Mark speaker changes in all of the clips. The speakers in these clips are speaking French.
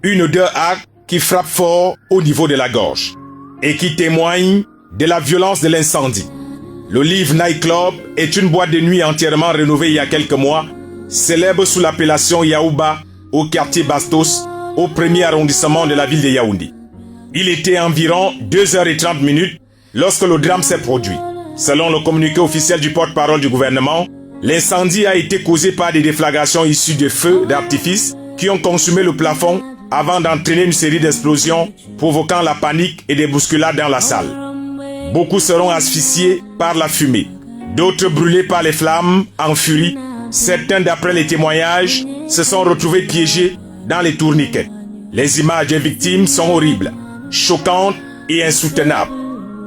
Speaker 1: une odeur âcre qui frappe fort au niveau de la gorge et qui témoigne de la violence de l'incendie. L'Olive Night Club est une boîte de nuit entièrement rénovée il y a quelques mois, célèbre sous l'appellation Yaouba au quartier Bastos, au premier arrondissement de la ville de Yaoundé. Il était environ 2h30 lorsque le drame s'est produit. Selon le communiqué officiel du porte-parole du gouvernement, l'incendie a été causé par des déflagrations issues de feux d'artifice qui ont consumé le plafond avant d'entraîner une série d'explosions provoquant la panique et des bousculades dans la salle. Beaucoup seront asphyxiés par la fumée, d'autres brûlés par les flammes en furie. Certains, d'après les témoignages, se sont retrouvés piégés dans les tourniquets. Les images des victimes sont horribles, choquantes et insoutenables.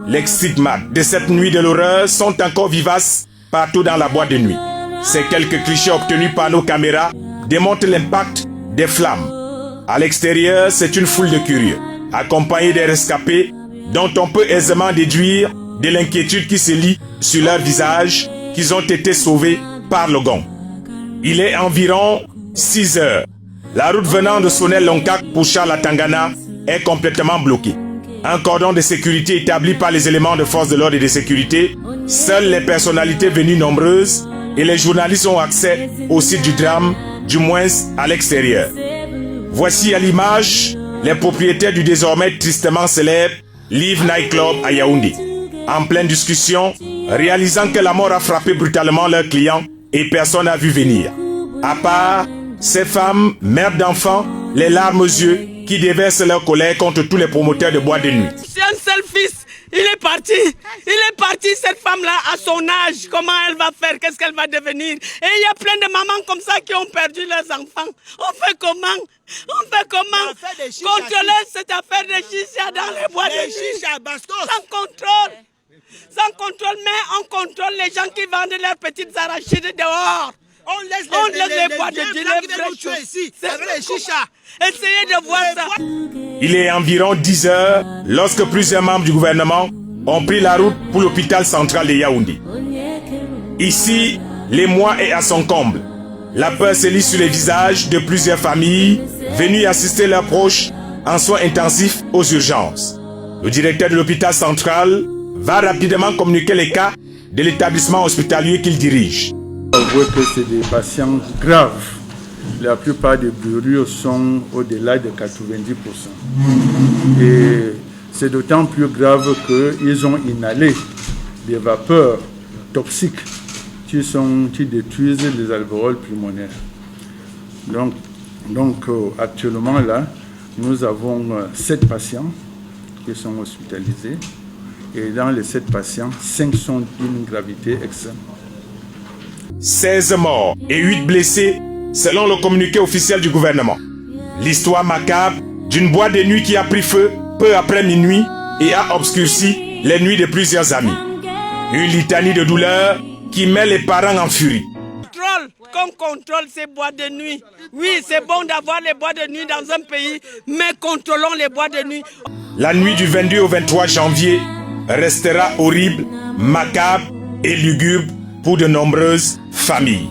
Speaker 1: Les stigmates de cette nuit de l'horreur sont encore vivaces partout dans la boîte de nuit. Ces quelques clichés obtenus par nos caméras démontrent l'impact des flammes. À l'extérieur, c'est une foule de curieux, accompagnés des rescapés, dont on peut aisément déduire de l'inquiétude qui se lit sur leur visage qu'ils ont été sauvés par le gong. Il est environ 6 heures. La route venant de Sonel-Lonkak pour Charles-Tangana est complètement bloquée. Un cordon de sécurité établi par les éléments de force de l'ordre et de sécurité. Seules les personnalités venues nombreuses et les journalistes ont accès au site du drame, du moins à l'extérieur. Voici à l'image les propriétaires du désormais tristement célèbre Live Night Club à Yaoundé, en pleine discussion, réalisant que la mort a frappé brutalement leurs clients et personne n'a vu venir. À part ces femmes, mères d'enfants, les larmes aux yeux, qui déversent leur colère contre tous les promoteurs de boîtes de nuit.
Speaker 2: C'est un seul fils, il est parti. Il est parti, cette femme-là, à son âge. Comment elle va faire? Qu'est-ce qu'elle va devenir? Et il y a plein de mamans comme ça qui ont perdu leurs enfants. On fait comment? On fait comment? Contrôler cette affaire de chicha dans les boîtes de nuit. Sans contrôle. Sans contrôle, mais on contrôle les gens qui vendent leurs petites arachides dehors. On laisse les boîtes de nuit, les vrais ici. C'est vrai, chicha. Essayez de voir ça.
Speaker 1: Il est environ 10 heures lorsque plusieurs membres du gouvernement ont pris la route pour l'hôpital central de Yaoundé. Ici, l'émoi est à son comble. La peur se lit sur les visages de plusieurs familles venues assister leurs proches en soins intensifs aux urgences. Le directeur de l'hôpital central va rapidement communiquer les cas de l'établissement hospitalier qu'il dirige.
Speaker 3: On voit que c'est des patients graves. La plupart des brûlures sont au-delà de 90%. Et c'est d'autant plus grave qu'ils ont inhalé des vapeurs toxiques qui détruisent les alvéoles pulmonaires. Donc actuellement là, nous avons 7 patients qui sont hospitalisés. Et dans les 7 patients, 5 sont d'une gravité extrême.
Speaker 1: 16 morts et 8 blessés, selon le communiqué officiel du gouvernement. L'histoire macabre d'une boîte de nuit qui a pris feu peu après minuit et a obscurci les nuits de plusieurs amis. Une litanie de douleurs qui met les parents en furie.
Speaker 2: Qu'on contrôle ces boîtes de nuit. Oui, c'est bon d'avoir les boîtes de nuit dans un pays, mais contrôlons les boîtes de nuit.
Speaker 1: La nuit du 22 au 23 janvier restera horrible, macabre et lugubre pour de nombreuses familles.